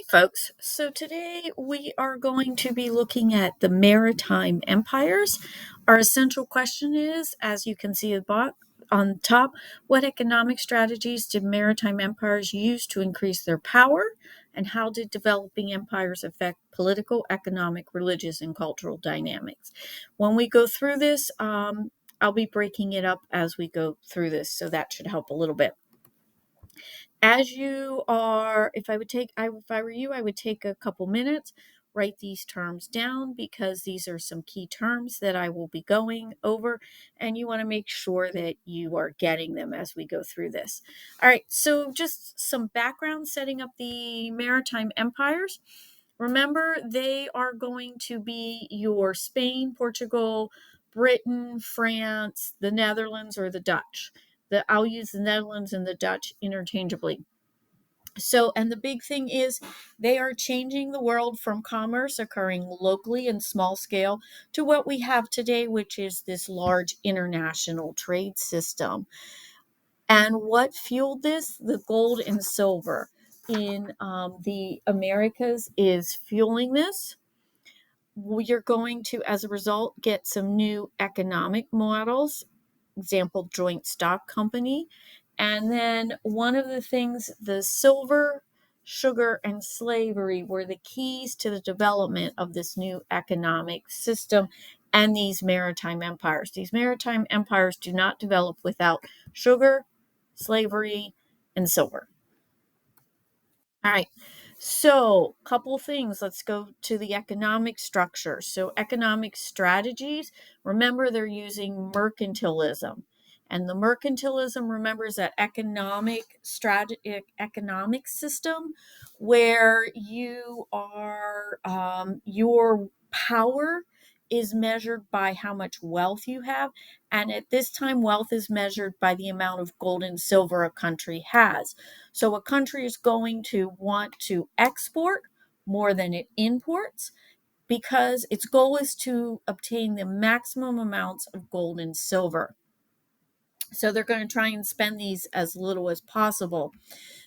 folks. So today we are going to be looking at the maritime empires. Our essential question is, as you can see on top, what economic strategies did maritime empires use to increase their power, and how did developing empires affect political, economic, religious, and cultural dynamics? When we go through this, I'll be breaking it up as we go through this, so that should help a little bit. As you are, if I were you, I would take a couple minutes, write these terms down, because these are some key terms that I will be going over, and you want to make sure that you are getting them as we go through this. All right, so just some background setting up the maritime empires. Remember, they are going to be your Spain, Portugal, Britain, France, the Netherlands, or the Dutch. I'll use the Netherlands and the Dutch interchangeably. So, and the big thing is they are changing the world from commerce occurring locally and small scale to what we have today, which is this large international trade system. And what fueled this? The gold and silver in the Americas is fueling this. You're going to, as a result, get some new economic models, example, joint stock company. And then one of the things, the silver, sugar, and slavery were the keys to the development of this new economic system and these maritime empires. These maritime empires do not develop without sugar, slavery, and silver. All right. So, couple things. Let's go to the economic structure. So, economic strategies, remember they're using mercantilism. And the mercantilism, remember, is that economic system where you are your power is measured by how much wealth you have. And at this time, wealth is measured by the amount of gold and silver a country has. So a country is going to want to export more than it imports because its goal is to obtain the maximum amounts of gold and silver. So they're going to try and spend these as little as possible.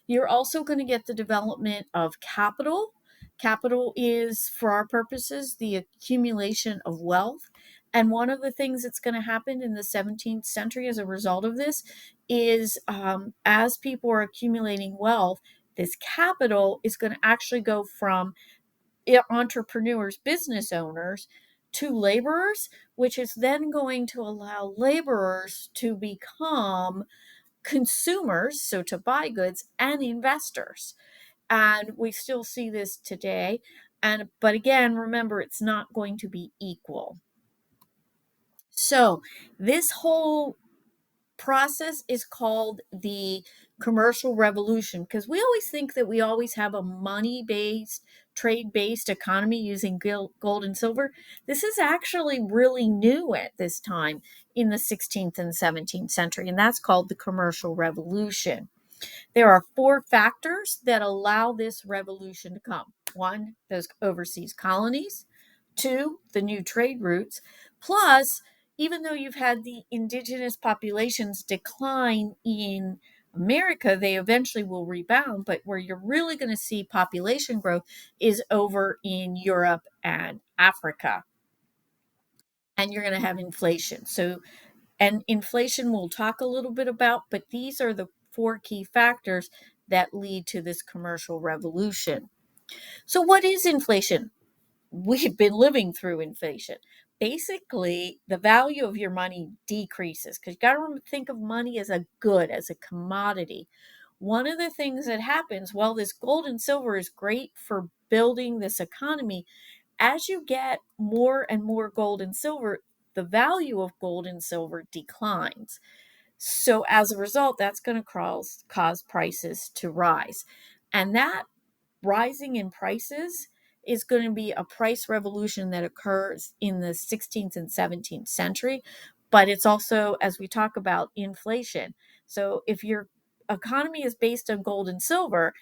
You're also going to get the development of capital. Capital is, for our purposes, the accumulation of wealth. And one of the things that's going to happen in the 17th century as a result of this is as people are accumulating wealth, this capital is going to actually go from entrepreneurs, business owners, to laborers, which is then going to allow laborers to become consumers, so to buy goods, and investors. And we still see this today. But again, remember, it's not going to be equal. So this whole process is called the commercial revolution, because we always think that we always have a money-based, trade-based economy using gold and silver. This is actually really new at this time in the 16th and 17th century, and that's called the commercial revolution. There are four factors that allow this revolution to come. One, those overseas colonies. Two, the new trade routes. Plus, even though you've had the indigenous populations decline in America, they eventually will rebound. But where you're really going to see population growth is over in Europe and Africa. And you're going to have inflation. And inflation we'll talk a little bit about, but these are the four key factors that lead to this commercial revolution. So, what is inflation? We've been living through inflation. Basically, the value of your money decreases because you got to think of money as a good, as a commodity. One of the things that happens, well, this gold and silver is great for building this economy. As you get more and more gold and silver, the value of gold and silver declines. So as a result, that's going to cause prices to rise. And that rising in prices is going to be a price revolution that occurs in the 16th and 17th century. But it's also, as we talk about, inflation. So if your economy is based on gold and silver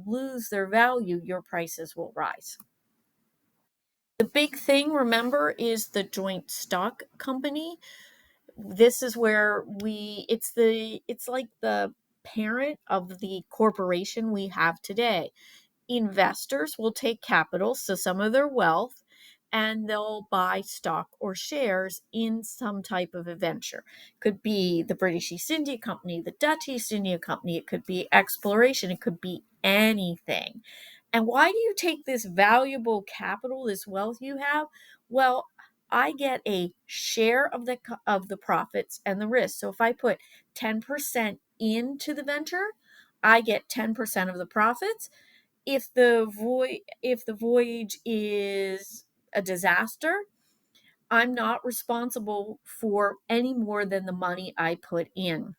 lose their value, your prices will rise. The big thing, remember, is the joint stock company. This is where it's like the parent of the corporation we have today. Investors will take capital, so some of their wealth, and they'll buy stock or shares in some type of a venture. Could be the British East India Company, the Dutch East India Company, it could be exploration, it could be anything. And why do you take this valuable capital, this wealth you have? Well, I get a share of the profits and the risk. So if I put 10% into the venture, I get 10% of the profits. If the voyage is a disaster, I'm not responsible for any more than the money I put in.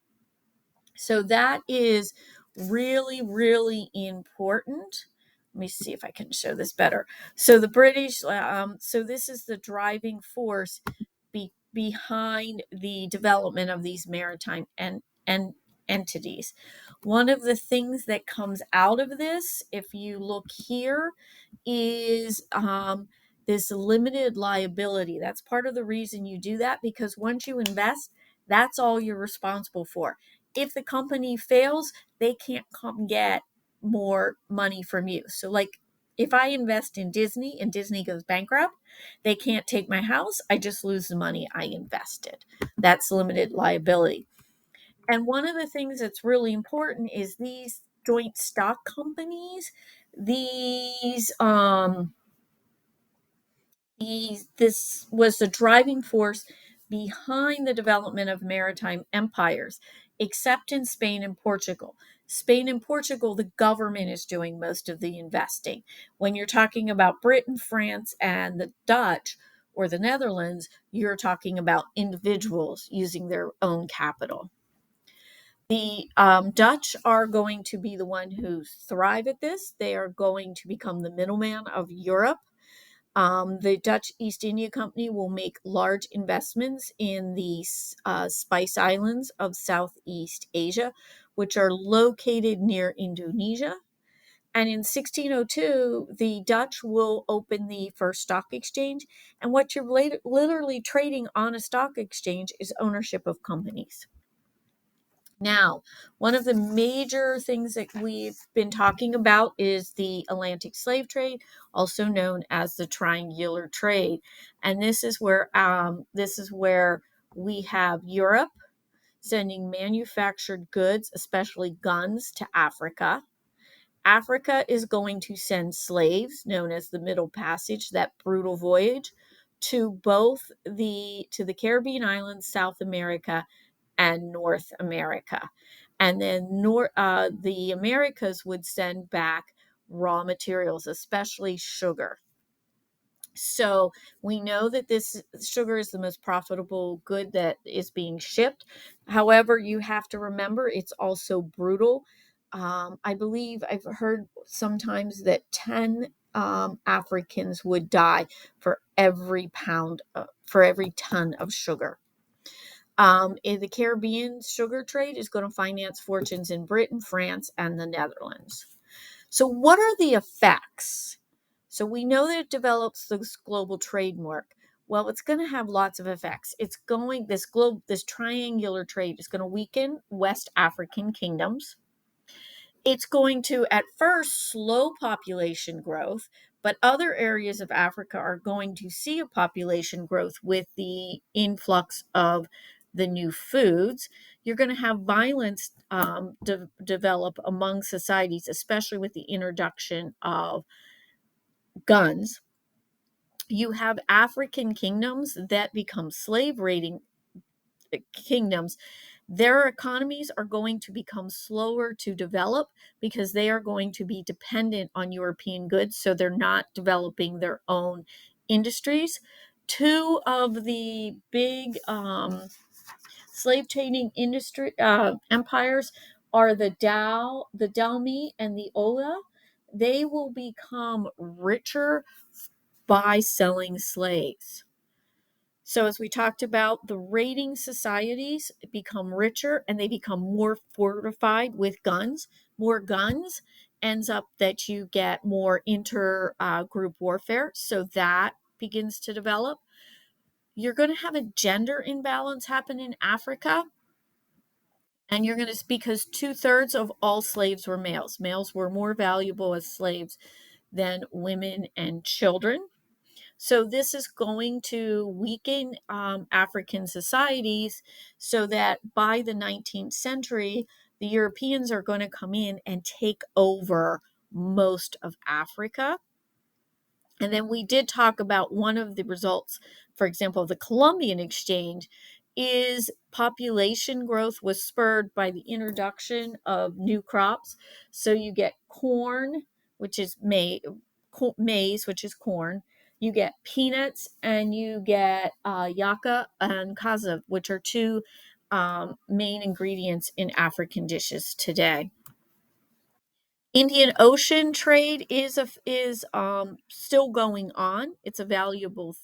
So that is really, really important. Let me see if I can show this better. So the British, so this is the driving force behind the development of these maritime and entities. One of the things that comes out of this, if you look here, is this limited liability. That's part of the reason you do that, because once you invest, that's all you're responsible for. If the company fails, they can't come get more money from you. So, like, if I invest in Disney and Disney goes bankrupt, they can't take my house. I just lose the money I invested. That's limited liability. And one of the things that's really important is these joint stock companies, these this was the driving force behind the development of maritime empires, except in Spain and Portugal. Spain and Portugal, the government is doing most of the investing. When you're talking about Britain, France, and the Dutch or the Netherlands, you're talking about individuals using their own capital. The Dutch are going to be the one who thrive at this. They are going to become the middleman of Europe. The Dutch East India Company will make large investments in the Spice Islands of Southeast Asia, which are located near Indonesia. And in 1602, the Dutch will open the first stock exchange. And what you're literally trading on a stock exchange is ownership of companies. Now, one of the major things that we've been talking about is the Atlantic slave trade, also known as the triangular trade. And this is where we have Europe sending manufactured goods, especially guns, to Africa. Africa is going to send slaves, known as the Middle Passage, that brutal voyage, to the Caribbean islands, South America, and North America. And then the Americas would send back raw materials, especially sugar. So we know that this sugar is the most profitable good that is being shipped. However, you have to remember it's also brutal. I believe I've heard sometimes that 10 Africans would die for every for every ton of sugar. In the Caribbean, sugar trade is going to finance fortunes in Britain, France, and the Netherlands. So, what are the effects? So, we know that it develops this global trade network. Well, it's going to have lots of effects. This triangular trade is going to weaken West African kingdoms. It's going to, at first, slow population growth, but other areas of Africa are going to see a population growth with the influx of the new foods. You're going to have violence develop among societies, especially with the introduction of guns. You have African kingdoms that become slave raiding kingdoms. Their economies are going to become slower to develop because they are going to be dependent on European goods, so they're not developing their own industries. Two of the big slave trading industry empires are the Dahomey, and the Ola. They will become richer by selling slaves. So, as we talked about, the raiding societies become richer and they become more fortified with guns. More guns ends up that you get more inter group warfare. So, that begins to develop. You're going to have a gender imbalance happen in Africa. And you're going to, because 2/3 of all slaves were males. Males were more valuable as slaves than women and children. So this is going to weaken African societies so that by the 19th century, the Europeans are going to come in and take over most of Africa. And then we did talk about one of the results, for example, of the Columbian Exchange, is population growth was spurred by the introduction of new crops. So you get corn, which is maize, which is corn. You get peanuts, and you get yucca and kaza, which are two main ingredients in African dishes today. Indian Ocean trade is still going on. It's a valuable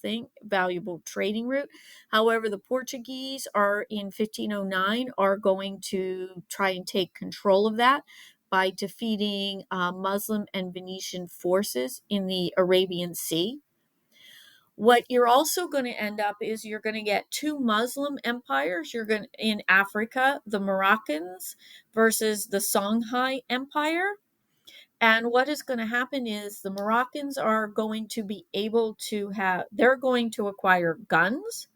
trading route. However, the Portuguese are in 1509 are going to try and take control of that by defeating Muslim and Venetian forces in the Arabian Sea. What you're also going to end up is you're going to get two Muslim empires. You're going in Africa, the Moroccans versus the Songhai Empire. And what is going to happen is the Moroccans are going to be able to they're going to acquire guns.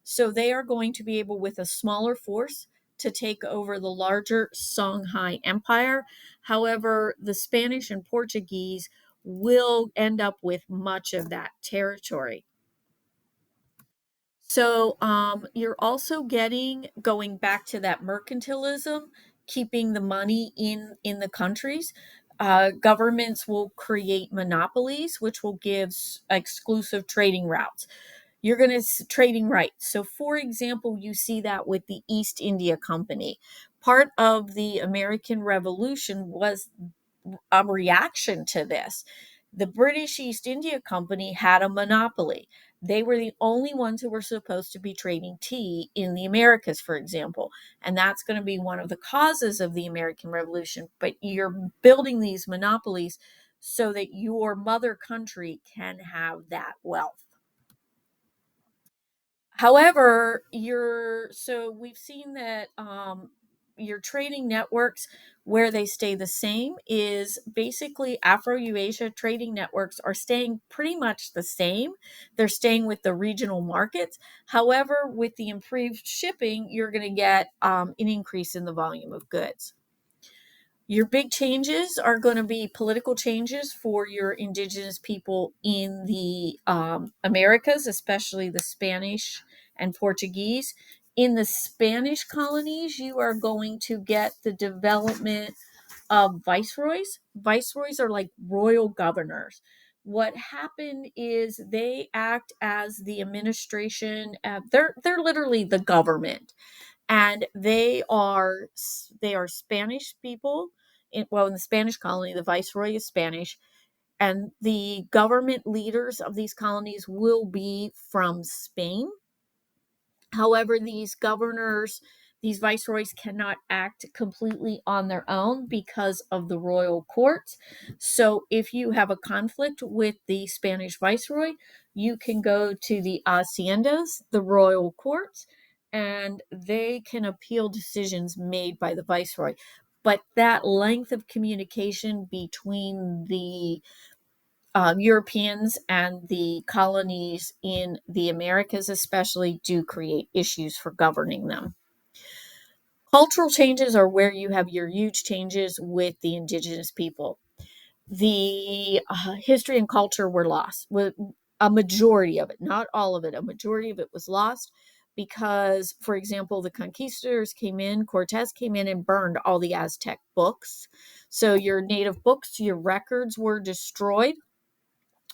So they are going to be able, with a smaller force, to take over the larger Songhai Empire. However, the Spanish and Portuguese will end up with much of that territory. So you're also going back to that mercantilism, keeping the money in the countries. Governments will create monopolies, which will give exclusive trading routes. You're going to trading rights. So, for example, you see that with the East India Company. Part of the American Revolution was a reaction to this. The British East India Company had a monopoly. They were the only ones who were supposed to be trading tea in the Americas, for example. And that's going to be one of the causes of the American Revolution. But you're building these monopolies so that your mother country can have that wealth. However, so we've seen that your trading networks, where they stay the same, is basically Afro-Eurasia trading networks are staying pretty much the same. They're staying with the regional markets. However, with the improved shipping, you're going to get an increase in the volume of goods. Your big changes are going to be political changes for your indigenous people in the Americas, especially the Spanish and Portuguese. In the Spanish colonies, you are going to get the development of viceroys. Viceroys are like royal governors. What happened is they act as the administration. They're literally the government, and they are Spanish people. In the Spanish colony, the viceroy is Spanish, and the government leaders of these colonies will be from Spain. However, these viceroys cannot act completely on their own because of the royal courts. So if you have a conflict with the Spanish viceroy, you can go to the haciendas, the royal courts, and they can appeal decisions made by the viceroy. But that length of communication between the Europeans and the colonies in the Americas, especially, do create issues for governing them. Cultural changes are where you have your huge changes with the indigenous people. The history and culture were lost. With a majority of it, not all of it, a majority of it was lost because, for example, the conquistadors came in, Cortez came in and burned all the Aztec books. So your native books, your records were destroyed.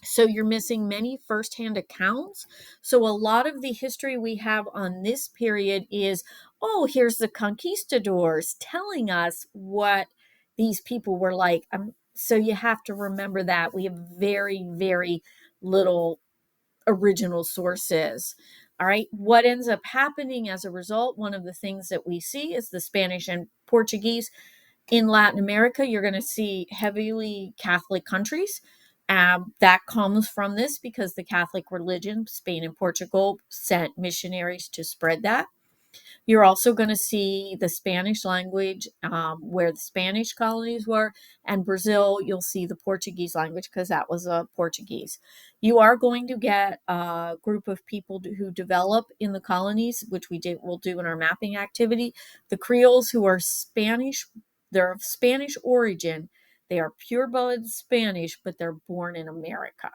So you're missing many firsthand accounts. So a lot of the history we have on this period is, oh, here's the conquistadors telling us what these people were like. So you have to remember that we have very, very little original sources. All right. What ends up happening as a result, one of the things that we see is the Spanish and Portuguese in Latin America. You're going to see heavily Catholic countries. That comes from this because the Catholic religion, Spain and Portugal, sent missionaries to spread that. You're also going to see the Spanish language, where the Spanish colonies were, and Brazil, you'll see the Portuguese language because that was Portuguese. You are going to get a group of people who develop in the colonies, which we'll do in our mapping activity. The Creoles, who are Spanish, they're of Spanish origin. They are pure-blooded Spanish, but they're born in America,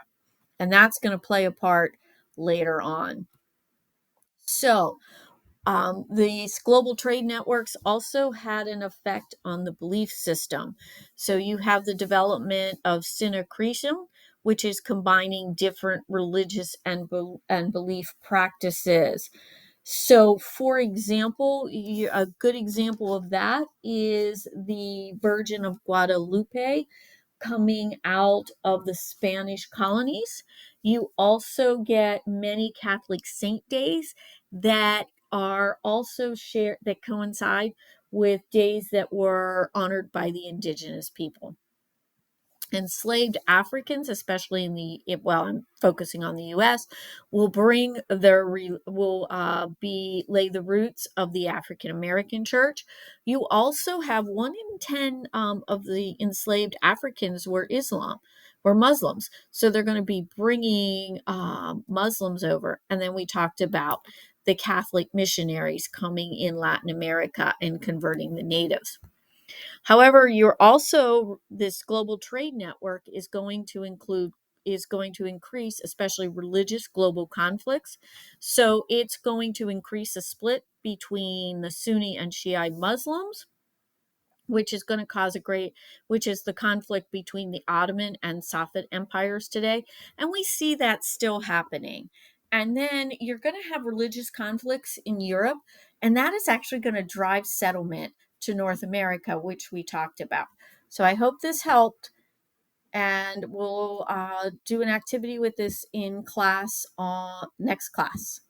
and that's going to play a part later on. So, these global trade networks also had an effect on the belief system. So you have the development of syncretism, which is combining different religious and belief practices. So, for example, a good example of that is the Virgin of Guadalupe coming out of the Spanish colonies. You also get many Catholic saint days that are also shared, that coincide with days that were honored by the indigenous people. Enslaved Africans, especially I'm focusing on the U.S., will lay the roots of the African American church. You also have 1 in 10 of the enslaved Africans were Muslims, so they're going to be bringing Muslims over. And then we talked about the Catholic missionaries coming in Latin America and converting the natives. However, this global trade network is going to increase, especially religious global conflicts. So it's going to increase a split between the Sunni and Shiite Muslims, which is going to which is the conflict between the Ottoman and Safavid empires today. And we see that still happening. And then you're going to have religious conflicts in Europe, and that is actually going to drive settlement to North America, which we talked about. So I hope this helped, and we'll do an activity with this in class next class.